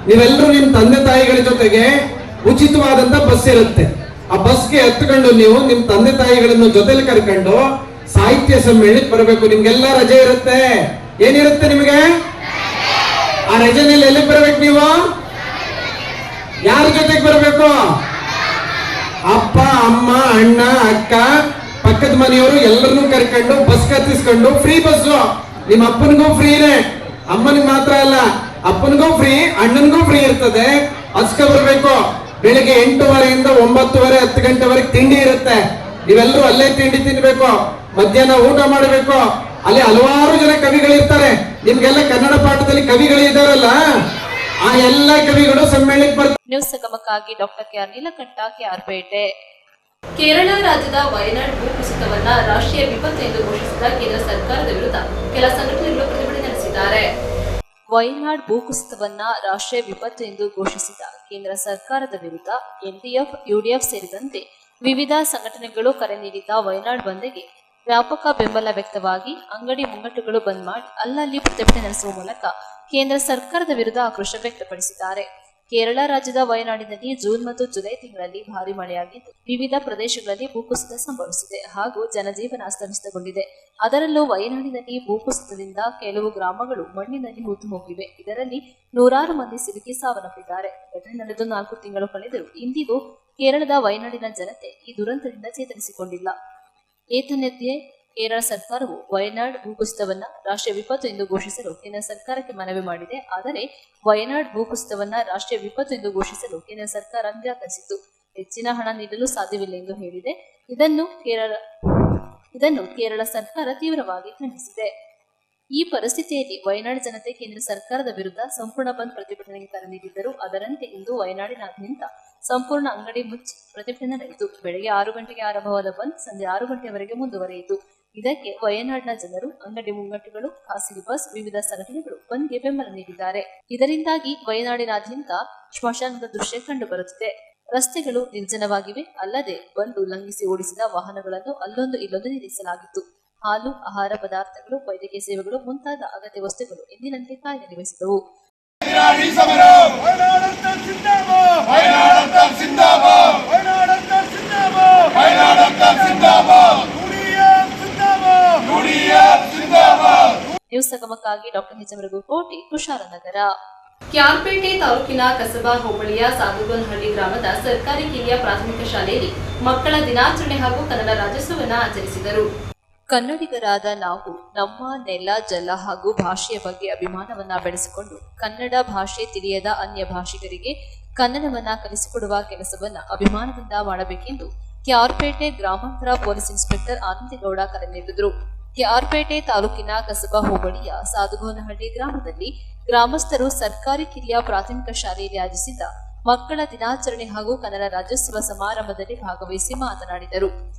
ನೀವೆಲ್ಲರೂ ನಿಮ್ಮ ತಂದೆ ತಾಯಿಗಳ ಜೊತೆಗೆ ಉಚಿತವಾದಂತ ಬಸ್ ಇರುತ್ತೆ. ಆ ಬಸ್ಗೆ ಹತ್ಕೊಂಡು ನೀವು ನಿಮ್ಮ ತಂದೆ ತಾಯಿಗಳನ್ನು ಜೊತೆಲಿ ಕರ್ಕೊಂಡು ಸಾಹಿತ್ಯ ಸಮ್ಮೇಳನಕ್ಕೆ ಬರಬೇಕು. ನಿಮ್ಗೆಲ್ಲ ರಜೆ ಇರುತ್ತೆ. ಏನಿರುತ್ತೆ ನಿಮಗೆ? ಆ ರಜೆನಲ್ಲಿ ಎಲ್ಲಿಗೆ ಬರ್ಬೇಕು ನೀವು? ಯಾರ ಜೊತೆಗೆ ಬರಬೇಕು? ಅಪ್ಪ, ಅಮ್ಮ, ಅಣ್ಣ, ಅಕ್ಕ, ಪಕ್ಕದ ಮನೆಯವರು ಎಲ್ಲರನ್ನೂ ಕರ್ಕೊಂಡು ಬಸ್ ಕತ್ತಿಸ್ಕೊಂಡು, ಫ್ರೀ ಬಸ್. ನಿಮ್ಮ ಅಪ್ಪನಿಗೂ ಫ್ರೀನೇ, ಅಮ್ಮನಿಗೆ ಮಾತ್ರ ಅಲ್ಲ, ಅಪ್ಪನಿಗೂ ಫ್ರೀ, ಅಣ್ಣನಿಗೂ ಫ್ರೀ ಇರ್ತದೆ. ಅಸ್ಕ ಬರ್ಬೇಕು. ಬೆಳಿಗ್ಗೆ 8:30 9:30 10 ಗಂಟೆವರೆಗೆ ತಿಂಡಿ ಇರುತ್ತೆ. ನೀವೆಲ್ಲರೂ ಅಲ್ಲೇ ತಿಂಡಿ ತಿನ್ಬೇಕು. ಮಧ್ಯಾಹ್ನ ಊಟ ಮಾಡಬೇಕು. ಅಲ್ಲಿ ಹಲವಾರು ಜನ ಕವಿಗಳಿರ್ತಾರೆ. ನಿಮ್ಗೆಲ್ಲ ಕನ್ನಡ ಪಾಠದಲ್ಲಿ ಕವಿಗಳಿದ್ದಾರಲ್ಲ, ಆ ಎಲ್ಲ ಕವಿಗಳು ಸಮ್ಮೇಳನಕ್ಕೆ ಬರ್ತಾರೆ. ನ್ಯೂಸ್ ಸಂಗಮಕ್ಕಾಗಿ ಡಾಕ್ಟರ್ ಕೆಆರ್ ನೀಲಕಂಠ, ಕೆಆರ್ಪೇಟೆ. ಕೇರಳ ರಾಜ್ಯದ ವಯನಾಡ್ ಭೂಕುಸಿತವನ್ನ ರಾಷ್ಟ್ರೀಯ ವಿಪತ್ತು ಎಂದು ಘೋಷಿಸಿದ ಕೇಂದ್ರ ಸರ್ಕಾರದ ವಿರುದ್ಧ ಕೆಲ ಸಂಘಟನೆಗಳು ಪ್ರತಿಭಟನೆ ನಡೆಸಿದ್ದಾರೆ. ವಯನಾಡ್ ಭೂಕುಸಿತವನ್ನ ರಾಷ್ಟ್ರೀಯ ವಿಪತ್ತು ಎಂದು ಘೋಷಿಸಿದ ಕೇಂದ್ರ ಸರ್ಕಾರದ ವಿರುದ್ಧ ಎನ್ಡಿಎಫ್, ಯುಡಿಎಫ್ ಸೇರಿದಂತೆ ವಿವಿಧ ಸಂಘಟನೆಗಳು ಕರೆ ನೀಡಿದ್ದ ವಯನಾಡ್ ಬಂದ್ಗೆ ವ್ಯಾಪಕ ಬೆಂಬಲ ವ್ಯಕ್ತವಾಗಿ ಅಂಗಡಿ ಮುಂಗಟ್ಟುಗಳು ಬಂದ್ ಮಾಡಿ ಅಲ್ಲಲ್ಲಿ ಪ್ರತಿಭಟನೆ ನಡೆಸುವ ಮೂಲಕ ಕೇಂದ್ರ ಸರ್ಕಾರದ ವಿರುದ್ಧ ಆಕ್ರೋಶ ವ್ಯಕ್ತಪಡಿಸಿದ್ದಾರೆ. ಕೇರಳ ರಾಜ್ಯದ ವಯನಾಡಿನಲ್ಲಿ ಜೂನ್ ಮತ್ತು ಜುಲೈ ತಿಂಗಳಲ್ಲಿ ಭಾರಿ ಮಳೆಯಾಗಿದ್ದು ವಿವಿಧ ಪ್ರದೇಶಗಳಲ್ಲಿ ಭೂಕುಸಿತ ಸಂಭವಿಸಿದೆ ಹಾಗೂ ಜನಜೀವನ ಅಸ್ತವ್ಯಸ್ತಗೊಂಡಿದೆ. ಅದರಲ್ಲೂ ವಯನಾಡಿನಲ್ಲಿ ಭೂಕುಸಿತದಿಂದ ಕೆಲವು ಗ್ರಾಮಗಳು ಮಣ್ಣಿನಲ್ಲಿ ಹೂತು ಹೋಗಿವೆ. ಇದರಲ್ಲಿ ನೂರಾರು ಮಂದಿ ಸಿಲುಕಿ ಸಾವನ್ನಪ್ಪಿದ್ದಾರೆ. ಘಟನೆ ನಡೆದು 4 ತಿಂಗಳು ಕಳೆದರೂ ಇಂದಿಗೂ ಕೇರಳದ ವಯನಾಡಿನ ಜನತೆ ಈ ದುರಂತದಿಂದ ಚೇತರಿಸಿಕೊಂಡಿಲ್ಲ. ಏತನ್ಯಧ್ಯೆ ಕೇರಳ ಸರ್ಕಾರವು ವಯನಾಡ್ ಭೂಕುಸಿತವನ್ನ ರಾಷ್ಟ್ರೀಯ ವಿಪತ್ತು ಎಂದು ಘೋಷಿಸಲು ಕೇಂದ್ರ ಸರ್ಕಾರಕ್ಕೆ ಮನವಿ ಮಾಡಿದೆ. ಆದರೆ ವಯನಾಡ್ ಭೂಕುಸಿತವನ್ನ ರಾಷ್ಟ್ರೀಯ ವಿಪತ್ತು ಎಂದು ಘೋಷಿಸಲು ಕೇಂದ್ರ ಸರ್ಕಾರ ನಿರಾಕರಿಸಿತು. ಹೆಚ್ಚಿನ ಹಣ ನೀಡಲು ಸಾಧ್ಯವಿಲ್ಲ ಎಂದು ಹೇಳಿದೆ. ಇದನ್ನು ಕೇರಳ ಸರ್ಕಾರ ತೀವ್ರವಾಗಿ ಖಂಡಿಸಿದೆ. ಈ ಪರಿಸ್ಥಿತಿಯಲ್ಲಿ ವಯನಾಡ್ ಜನತೆ ಕೇಂದ್ರ ಸರ್ಕಾರದ ವಿರುದ್ಧ ಸಂಪೂರ್ಣ ಬಂದ್ ಪ್ರತಿಭಟನೆಗೆ ಕರೆ ನೀಡಿದ್ದರು. ಅದರಂತೆ ಇಂದು ವಯನಾಡಿನಾದ್ಯಂತ ಸಂಪೂರ್ಣ ಅಂಗಡಿ ಮುಚ್ಚಿ ಪ್ರತಿಭಟನೆ ನಡೆಯಿತು. ಬೆಳಗ್ಗೆ 6 ಗಂಟೆಗೆ ಆರಂಭವಾದ ಬಂದ್ ಸಂಜೆ 6 ಗಂಟೆಯವರೆಗೆ ಮುಂದುವರಿಯಿತು. ಇದಕ್ಕೆ ವಯನಾಡ್ನ ಜನರು, ಅಂಗಡಿ ಮುಂಗಟ್ಟುಗಳು, ಖಾಸಗಿ ಬಸ್, ವಿವಿಧ ಸಂಘಟನೆಗಳು ಬಂದ್ಗೆ ಬೆಂಬಲ ನೀಡಿದ್ದಾರೆ. ಇದರಿಂದಾಗಿ ವಯನಾಡಿನಾದ್ಯಂತ ಸ್ಮಶಾನದ ದೃಶ್ಯ ಕಂಡುಬರುತ್ತಿದೆ. ರಸ್ತೆಗಳು ನಿರ್ಜನವಾಗಿವೆ. ಅಲ್ಲದೆ ಬಂದ್ ಉಲ್ಲಂಘಿಸಿ ಓಡಿಸಿದ ವಾಹನಗಳನ್ನು ಅಲ್ಲೊಂದು ಇಲ್ಲೊಂದು ನಿಲ್ಲಿಸಲಾಗಿತ್ತು. ಹಾಲು, ಆಹಾರ ಪದಾರ್ಥಗಳು, ವೈದ್ಯಕೀಯ ಸೇವೆಗಳು ಮುಂತಾದ ಅಗತ್ಯ ವಸ್ತುಗಳು ಎಂದಿನಂತೆ ಕಾರ್ಯನಿರ್ವಹಿಸಿದವು. ನ್ಯೂಸ್ ಸಂಗಮಕ್ಕಾಗಿ ಡಾಕ್ಟರ್ ಎಚ್ ಕೋಟಿ, ಕುಶಾಲನಗರ. ಕ್ಯಾರ್ಪೇಟೆ ತಾಲೂಕಿನ ಕಸಬಾ ಹೋಬಳಿಯ ಸಾದುಗೋನಹಳ್ಳಿ ಗ್ರಾಮದ ಸರ್ಕಾರಿ ಕಿರಿಯ ಪ್ರಾಥಮಿಕ ಶಾಲೆಯಲ್ಲಿ ಮಕ್ಕಳ ದಿನಾಚರಣೆ ಹಾಗೂ ಕನ್ನಡ ರಾಜ್ಯೋತ್ಸವವನ್ನು ಆಚರಿಸಿದರು. ಕನ್ನಡಿಗರಾದ ನಾವು ನಮ್ಮ ನೆಲ, ಜಲ ಹಾಗೂ ಭಾಷೆಯ ಬಗ್ಗೆ ಅಭಿಮಾನವನ್ನ ಬೆಳೆಸಿಕೊಂಡು ಕನ್ನಡ ಭಾಷೆ ತಿಳಿಯದ ಅನ್ಯ ಭಾಷಿಗರಿಗೆ ಕನ್ನಡವನ್ನ ಕಲಿಸಿಕೊಡುವ ಕೆಲಸವನ್ನ ಅಭಿಮಾನದಿಂದ ಮಾಡಬೇಕೆಂದು ಕ್ಯಾರ್ಪೇಟೆ ಗ್ರಾಮಾಂತರ ಪೊಲೀಸ್ ಇನ್ಸ್ಪೆಕ್ಟರ್ ಆನಂದೇಗೌಡ ಕರೆ ನೀಡಿದರು. ಕ್ಯಾರ್ಪೇಟೆ ತಾಲೂಕಿನ ಕಸಬಾ ಹೋಬಳಿಯ ಸಾದುಗೋನಹಳ್ಳಿ ಗ್ರಾಮದಲ್ಲಿ ಗ್ರಾಮಸ್ಥರು ಸರ್ಕಾರಿ ಕಿರಿಯ ಪ್ರಾಥಮಿಕ ಶಾಲೆಯಲ್ಲಿ ಆಯೋಜಿಸಿದ್ದ ಮಕ್ಕಳ ದಿನಾಚರಣೆ ಹಾಗೂ ಕನ್ನಡ ರಾಜ್ಯೋತ್ಸವ ಸಮಾರಂಭದಲ್ಲಿ ಭಾಗವಹಿಸಿ ಮಾತನಾಡಿದರು.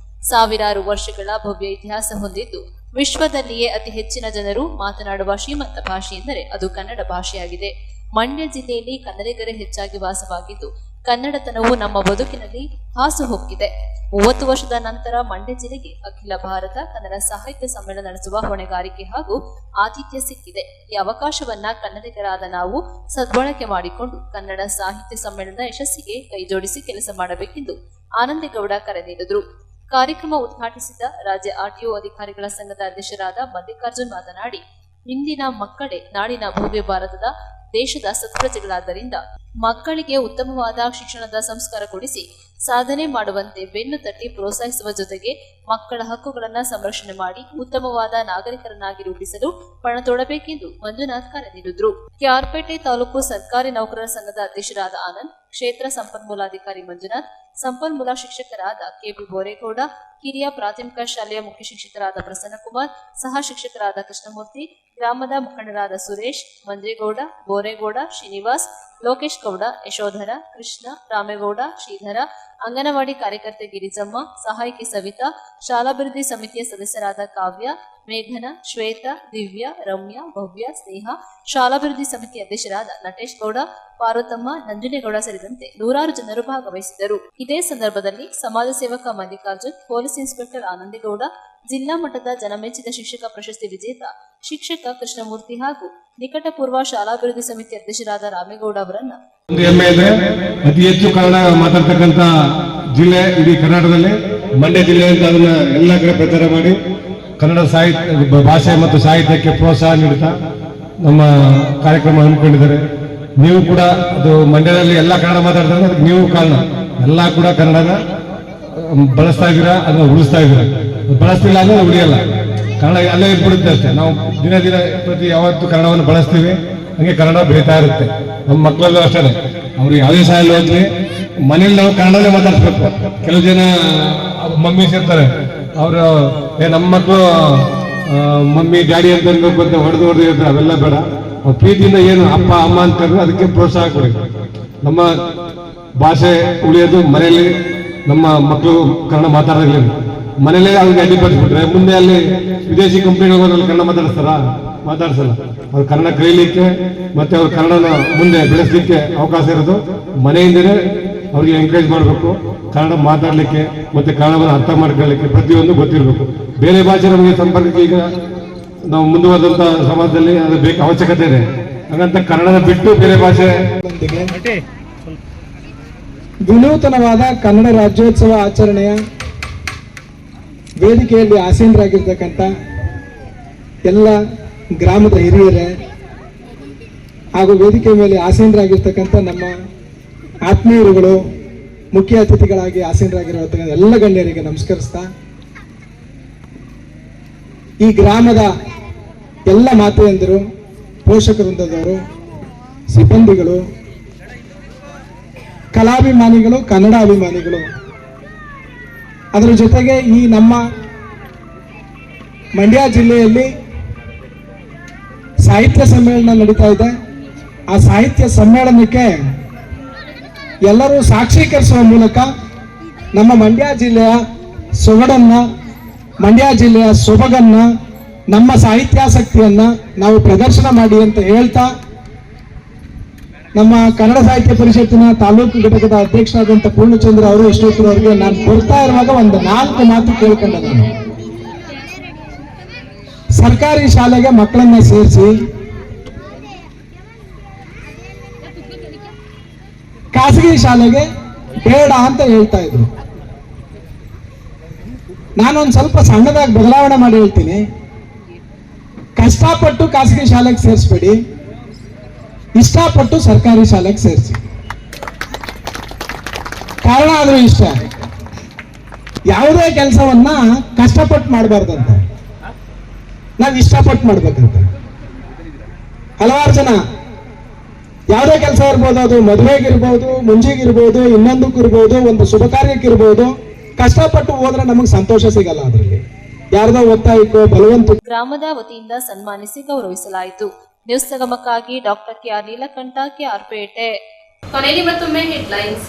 ಸಾವಿರಾರು ವರ್ಷಗಳ ಭವ್ಯ ಇತಿಹಾಸ ಹೊಂದಿದ್ದು ವಿಶ್ವದಲ್ಲಿಯೇ ಅತಿ ಹೆಚ್ಚಿನ ಜನರು ಮಾತನಾಡುವ ಶ್ರೀಮಂತ ಭಾಷೆ ಎಂದರೆ ಅದು ಕನ್ನಡ ಭಾಷೆಯಾಗಿದೆ. ಮಂಡ್ಯ ಜಿಲ್ಲೆಯಲ್ಲಿ ಕನ್ನಡಿಗರೇ ಹೆಚ್ಚಾಗಿ ವಾಸವಾಗಿದ್ದು ಕನ್ನಡತನವು ನಮ್ಮ ಬದುಕಿನಲ್ಲಿ ಹಾಸುಹೊಕ್ಕಿದೆ. 30 ವರ್ಷದ ನಂತರ ಮಂಡ್ಯ ಜಿಲ್ಲೆಗೆ ಅಖಿಲ ಭಾರತ ಕನ್ನಡ ಸಾಹಿತ್ಯ ಸಮ್ಮೇಳನ ನಡೆಸುವ ಹೊಣೆಗಾರಿಕೆ ಹಾಗೂ ಆತಿಥ್ಯ ಸಿಕ್ಕಿದೆ. ಈ ಅವಕಾಶವನ್ನ ಕನ್ನಡಿಗರಾದ ನಾವು ಸದ್ಬಳಕೆ ಮಾಡಿಕೊಂಡು ಕನ್ನಡ ಸಾಹಿತ್ಯ ಸಮ್ಮೇಳನದ ಯಶಸ್ಸಿಗೆ ಕೈಜೋಡಿಸಿ ಕೆಲಸ ಮಾಡಬೇಕೆಂದು ಆನಂದೇಗೌಡ ಕರೆ ನೀಡಿದರು. ಕಾರ್ಯಕ್ರಮ ಉದ್ಘಾಟಿಸಿದ ರಾಜ್ಯ ಆರ್ಟಿಒ ಅಧಿಕಾರಿಗಳ ಸಂಘದ ಅಧ್ಯಕ್ಷರಾದ ಮಲ್ಲಿಕಾರ್ಜುನ್ ಮಾತನಾಡಿ, ಇಂದಿನ ಮಕ್ಕಳೇ ನಾಡಿನ ಭವ್ಯ ಭಾರತದ ದೇಶದ ಸತ್ಪ್ರಜೆಗಳಾದ್ದರಿಂದ ಮಕ್ಕಳಿಗೆ ಉತ್ತಮವಾದ ಶಿಕ್ಷಣದ ಸಂಸ್ಕಾರ ಕೊಡಿಸಿ ಸಾಧನೆ ಮಾಡುವಂತೆ ಬೆನ್ನು ತಟ್ಟಿ ಪ್ರೋತ್ಸಾಹಿಸುವ ಜೊತೆಗೆ ಮಕ್ಕಳ ಹಕ್ಕುಗಳನ್ನು ಸಂರಕ್ಷಣೆ ಮಾಡಿ ಉತ್ತಮವಾದ ನಾಗರಿಕರನ್ನಾಗಿ ರೂಪಿಸಲು ಪಣ ತೊಡಬೇಕೆಂದು ಮಂಜುನಾಥ್ ಕರೆ ನೀಡಿದರು. ಕ್ಯಾರ್ಪೇಟೆ ತಾಲೂಕು ಸರ್ಕಾರಿ ನೌಕರರ ಸಂಘದ ಅಧ್ಯಕ್ಷರಾದ ಆನಂದ್, ಕ್ಷೇತ್ರ ಸಂಪನ್ಮೂಲಾಧಿಕಾರಿ ಮಂಜುನಾಥ್, ಸಂಪನ್ಮೂಲ ಶಿಕ್ಷಕರಾದ ಕೆಪಿ ಬೋರೇಗೌಡ, ಕಿರಿಯ ಪ್ರಾಥಮಿಕ ಶಾಲೆಯ ಮುಖ್ಯ ಶಿಕ್ಷಕರಾದ ಪ್ರಸನ್ನಕುಮಾರ್, ಸಹ ಶಿಕ್ಷಕರಾದ ಕೃಷ್ಣಮೂರ್ತಿ, ಗ್ರಾಮದ ಮುಖಂಡರಾದ ಸುರೇಶ್, ಮಂಜೇಗೌಡ, ಬೋರೇಗೌಡ, ಶ್ರೀನಿವಾಸ್, ಲೋಕೇಶ್ ಗೌಡ, ಯಶೋಧರ, ಕೃಷ್ಣ, ರಾಮೇಗೌಡ, ಶ್ರೀಧರ, ಅಂಗನವಾಡಿ ಕಾರ್ಯಕರ್ತೆ ಗಿರಿಜಮ್ಮ, ಸಹಾಯಕಿ ಸವಿತಾ, ಶಾಲಾಭಿವೃದ್ಧಿ ಸಮಿತಿಯ ಸದಸ್ಯರಾದ ಕಾವ್ಯ, ಮೇಘನ, ಶ್ವೇತಾ, ದಿವ್ಯ, ರಮ್ಯ, ಭವ್ಯ, ಸ್ನೇಹ, ಶಾಲಾಭಿವೃದ್ಧಿ ಸಮಿತಿ ಅಧ್ಯಕ್ಷರಾದ ನಟೇಶ್ ಗೌಡ, ಪಾರ್ವತಮ್ಮ, ನಂಜುನೇಗೌಡ ಸೇರಿದಂತೆ ನೂರಾರು ಜನರು ಭಾಗವಹಿಸಿದ್ದರು. ಇದೇ ಸಂದರ್ಭದಲ್ಲಿ ಸಮಾಜ ಸೇವಕ ಮಲ್ಲಿಕಾರ್ಜುನ್, ಪೊಲೀಸ್ ಇನ್ಸ್ಪೆಕ್ಟರ್ ಆನಂದೇಗೌಡ, ಜಿಲ್ಲಾ ಮಟ್ಟದ ಜನಮೆಚ್ಚಿದ ಶಿಕ್ಷಕ ಪ್ರಶಸ್ತಿ ವಿಜೇತ ಶಿಕ್ಷಕ ಕೃಷ್ಣಮೂರ್ತಿ ಹಾಗೂ ನಿಕಟಪೂರ್ವ ಶಾಲಾಭಿವೃದ್ಧಿ ಸಮಿತಿ ಅಧ್ಯಕ್ಷರಾದ ರಾಮೇಗೌಡ ಅವರನ್ನ ಅತಿ ಹೆಚ್ಚು ಕನ್ನಡ ಮಾತಾಡ್ತಕ್ಕಂಥ ಜಿಲ್ಲೆ ಇಡೀ ಕರ್ನಾಟಕದಲ್ಲಿ ಮಂಡ್ಯ ಜಿಲ್ಲೆ ಅಂತ ಅದನ್ನ ಎಲ್ಲ ಕಡೆ ಪ್ರಚಾರ ಮಾಡಿ ಕನ್ನಡ ಸಾಹಿತ್ಯ ಭಾಷೆ ಮತ್ತು ಸಾಹಿತ್ಯಕ್ಕೆ ಪ್ರೋತ್ಸಾಹ ನೀಡುತ್ತಾ ನಮ್ಮ ಕಾರ್ಯಕ್ರಮ ಹಮ್ಮಿಕೊಂಡಿದ್ದಾರೆ. ನೀವು ಕೂಡ ಅದು ಮಂಡ್ಯದಲ್ಲಿ ಎಲ್ಲ ಕನ್ನಡ ಮಾತಾಡ್ತಾರೆ, ಅದಕ್ಕೆ ನೀವು ಕಾರಣ. ಎಲ್ಲ ಕೂಡ ಕನ್ನಡನ ಬಳಸ್ತಾ ಇದ್ದೀರಾ, ಅದನ್ನ ಉಳಿಸ್ತಾ ಇದ್ದೀರಾ. ಬಳಸ್ತಿಲ್ಲ ಅಂದ್ರೆ ಉಳಿಯಲ್ಲ, ಕನ್ನಡ ಅಲ್ಲೇ ಇಟ್ಬಿಡುತ್ತೆ ಅಷ್ಟೇ. ನಾವು ದಿನ ದಿನ ಪ್ರತಿ ಯಾವತ್ತು ಕನ್ನಡವನ್ನು ಬಳಸ್ತೀವಿ, ಹಂಗೆ ಕನ್ನಡ ಬೆಳೀತಾ ಇರುತ್ತೆ. ನಮ್ಮ ಮಕ್ಕಳಲ್ಲೂ ಅಷ್ಟೇ, ಅವ್ರಿಗೆ ಯಾವುದೇ ಶಾಲೆ ಹೋದ್ರಿ ಮನೇಲಿ ನಾವು ಕನ್ನಡದಲ್ಲೇ ಮಾತಾಡ್ಸ್ಬೇಕು. ಕೆಲವು ಜನ ಮಮ್ಮೀಸ್ ಇರ್ತಾರೆ, ಅವರು ನಮ್ಮ ಮಕ್ಕಳು ಮಮ್ಮಿ ಡ್ಯಾಡಿ ಅಂತ ಅನ್ಬೇಕು ಅಂತ ಹೊಡೆದು ಇರ್ತಾರೆ. ಅವೆಲ್ಲ ಬೇಡ. ಅವ್ರ ಪ್ರೀತಿಯಿಂದ ಏನು ಅಪ್ಪ ಅಮ್ಮ ಅಂತ ಕರೆದು ಅದಕ್ಕೆ ಪ್ರೋತ್ಸಾಹ ಕೊಡಿ. ನಮ್ಮ ಭಾಷೆ ಉಳಿಯೋದು ಮನೆಯಲ್ಲಿ, ನಮ್ಮ ಮಕ್ಕಳು ಕನ್ನಡ ಮಾತಾಡೋದಿಲ್ಲ. ಮನೇಲೇ ಅವ್ರಿಗೆ ಅಡ್ಡಿಪಡಿಸ್ಬಿಟ್ರೆ ಮುಂದೆ ಅಲ್ಲಿ ವಿದೇಶಿ ಕಂಪ್ನಿಗಳಲ್ಲಿ ಕನ್ನಡ ಮಾತಾಡ್ಸಲ್ಲ. ಅವ್ರು ಕನ್ನಡ ಕಲೀಲಿಕ್ಕೆ ಮತ್ತೆ ಅವ್ರ ಕನ್ನಡನ ಮುಂದೆ ಬೆಳೆಸಲಿಕ್ಕೆ ಅವಕಾಶ ಇರೋದು ಮನೆಯಿಂದಲೇ ಅವ್ರಿಗೆ ಎಂಕರೇಜ್ ಮಾಡಬೇಕು. ಕನ್ನಡ ಮಾತಾಡಲಿಕ್ಕೆ ಮತ್ತು ಕನ್ನಡವನ್ನು ಅರ್ಥ ಮಾಡ್ಕೊಳ್ಳಿಕ್ಕೆ ಪ್ರತಿಯೊಂದು ಗೊತ್ತಿರಬೇಕು. ಬೇರೆ ಭಾಷೆ ನಮಗೆ ಸಂಪರ್ಕಕ್ಕೆ ಈಗ ನಾವು ಮುಂದುವರೆದಂಥ ಸಮಾಜದಲ್ಲಿ ಅದು ಬೇಕು, ಅವಶ್ಯಕತೆ ಇದೆ. ಹಾಗಂತ ಕನ್ನಡದ ಬಿಟ್ಟು ಬೇರೆ ಭಾಷೆ ವಿನೂತನವಾದ ಕನ್ನಡ ರಾಜ್ಯೋತ್ಸವ ಆಚರಣೆಯ ವೇದಿಕೆಯಲ್ಲಿ ಆಸೀನರಾಗಿರ್ತಕ್ಕಂಥ ಎಲ್ಲ ಗ್ರಾಮದ ಹಿರಿಯರೇ ಹಾಗೂ ವೇದಿಕೆ ಮೇಲೆ ಆಸೀನರಾಗಿರ್ತಕ್ಕಂಥ ನಮ್ಮ ಆತ್ಮೀಯರುಗಳು, ಮುಖ್ಯ ಅತಿಥಿಗಳಾಗಿ ಆಸೀನರಾಗಿರುವಂತಹ ಎಲ್ಲ ಗಣ್ಯರಿಗೆ ನಮಸ್ಕರಿಸ್ತಾ, ಈ ಗ್ರಾಮದ ಎಲ್ಲ ಮಾತೆಯಂದರು, ಪೋಷಕ ವೃಂದದವರು, ಸಿಬ್ಬಂದಿಗಳು, ಕಲಾಭಿಮಾನಿಗಳು, ಕನ್ನಡ ಅಭಿಮಾನಿಗಳು, ಅದರ ಜೊತೆಗೆ ಈ ನಮ್ಮ ಮಂಡ್ಯ ಜಿಲ್ಲೆಯಲ್ಲಿ ಸಾಹಿತ್ಯ ಸಮ್ಮೇಳನ ನಡೀತಾ ಇದೆ. ಆ ಸಾಹಿತ್ಯ ಸಮ್ಮೇಳನಕ್ಕೆ ಎಲ್ಲರೂ ಸಾಕ್ಷೀಕರಿಸುವ ಮೂಲಕ ನಮ್ಮ ಮಂಡ್ಯ ಜಿಲ್ಲೆಯ ಸೊಗಡನ್ನ, ಮಂಡ್ಯ ಜಿಲ್ಲೆಯ ಸೊಬಗನ್ನ, ನಮ್ಮ ಸಾಹಿತ್ಯಾಸಕ್ತಿಯನ್ನ ನಾವು ಪ್ರದರ್ಶನ ಮಾಡಿ ಅಂತ ಹೇಳ್ತಾ, ನಮ್ಮ ಕನ್ನಡ ಸಾಹಿತ್ಯ ಪರಿಷತ್ತಿನ ತಾಲೂಕು ಘಟಕದ ಅಧ್ಯಕ್ಷರಾದಂಥ ಪೂರ್ಣಚಂದ್ರ ಅವರು ಇಷ್ಟೊತ್ತರವರೆಗೆ ನಾನು ಬರ್ತಾ ಇರುವಾಗ ಒಂದು 4 ಮಾತು ಕೇಳ್ಕೊಂಡೆ. ನಾನು ಸರ್ಕಾರಿ ಶಾಲೆಗೆ ಮಕ್ಕಳನ್ನ ಸೇರಿಸಿ ಖಾಸಗಿ ಶಾಲೆಗೆ ಬೇಡ ಅಂತ ಹೇಳ್ತಾ ಇದ್ರು. ನಾನೊಂದು ಸ್ವಲ್ಪ ಸಣ್ಣದಾಗಿ ಬದಲಾವಣೆ ಮಾಡಿ ಹೇಳ್ತೀನಿ. ಕಷ್ಟಪಟ್ಟು ಖಾಸಗಿ ಶಾಲೆಗೆ ಸೇರಿಸ್ಬೇಡಿ, ಇಷ್ಟಪಟ್ಟು ಸರ್ಕಾರಿ ಶಾಲೆಗೆ ಸೇರಿಸಿ. ಕಾರಣ ಆದ್ರೂ ಇಷ್ಟ, ಯಾವುದೇ ಕೆಲಸವನ್ನ ಕಷ್ಟಪಟ್ಟು ಮಾಡಬಾರ್ದಂತ, ನಾವು ಇಷ್ಟಪಟ್ಟು ಮಾಡ್ಬೇಕಂತ. ಹಲವಾರು ಜನ ಯಾವುದೇ ಕೆಲಸ ಇರ್ಬೋದು, ಅದು ಮದುವೆಗಿರ್ಬೋದು, ಮುಂಜಿಗಿರ್ಬೋದು, ಇನ್ನೊಂದಕ್ಕಿರ್ಬೋದು, ಒಂದು ಶುಭ ಕಾರ್ಯಕ್ಕಿರ್ಬೋದು, ಕಷ್ಟಪಟ್ಟು ಹೋದ್ರೆ ನಮಗೆ ಸಂತೋಷ ಸಿಗಲ್ಲ. ಅದರಲ್ಲಿ ಯಾರ್ದೋ ಒತ್ತಾಯಕ್ಕೋ ಬಲವಂತ ಗ್ರಾಮದ ವತಿಯಿಂದ ಸನ್ಮಾನಿಸಿ ಗೌರವಿಸಲಾಯಿತು. ನ್ಯೂಸ್ ಸಂಗಮಕ್ಕಾಗಿ doctor K R Neelakanta, KR Pete. ಕೊನೆಯಲ್ಲಿ ಮತ್ತೊಮ್ಮೆ ಹೆಡ್ಲೈನ್ಸ್.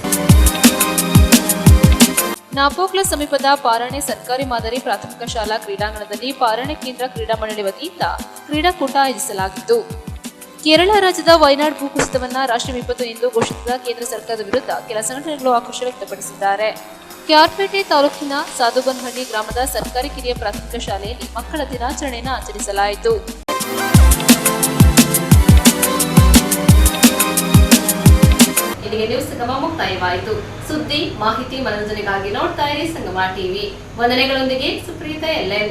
ನಾಪೋಕ್ಲ ಸಮೀಪದ ಪಾರಣೆ ಸರ್ಕಾರಿ ಮಾದರಿ ಪ್ರಾಥಮಿಕ ಶಾಲಾ ಕ್ರೀಡಾಂಗಣದಲ್ಲಿ ಪಾರಣೆ ಕೇಂದ್ರ ಕ್ರೀಡಾ ಮಂಡಳಿ ವತಿಯಿಂದ ಕ್ರೀಡಾಕೂಟ ಆಯೋಜಿಸಲಾಗಿತ್ತು. ಕೇರಳ ರಾಜ್ಯದ ವಯನಾಡ್ ಭೂಕುಸಿತವನ್ನ ರಾಷ್ಟ್ರೀಯ ವಿಪತ್ತು ಎಂದು ಘೋಷಿಸಿದ ಕೇಂದ್ರ ಸರ್ಕಾರದ ವಿರುದ್ಧ ಕೆಲ ಸಂಘಟನೆಗಳು ಆಕ್ರೋಶ ವ್ಯಕ್ತಪಡಿಸಿದ್ದಾರೆ. KR ಪೇಟೆ ತಾಲೂಕಿನ ಸಾಧುಬನಹಳ್ಳಿ ಗ್ರಾಮದ ಸರ್ಕಾರಿ ಕಿರಿಯ ಪ್ರಾಥಮಿಕ ಶಾಲೆಯಲ್ಲಿ ಮಕ್ಕಳ ದಿನಾಚರಣೆಯನ್ನು ಆಚರಿಸಲಾಯಿತು. ಇಲ್ಲಿಗೆ ನ್ಯೂಸ್ ಸಂಗಮ ಮುಕ್ತಾಯವಾಯಿತು. ಸುದ್ದಿ, ಮಾಹಿತಿ, ಮನರಂಜನೆಗಾಗಿ ನೋಡ್ತಾ ಇರಿ ಸಂಗಮ ಟಿವಿ. ವಂದನೆಗಳೊಂದಿಗೆ ಸುಪ್ರೀತಾ LN.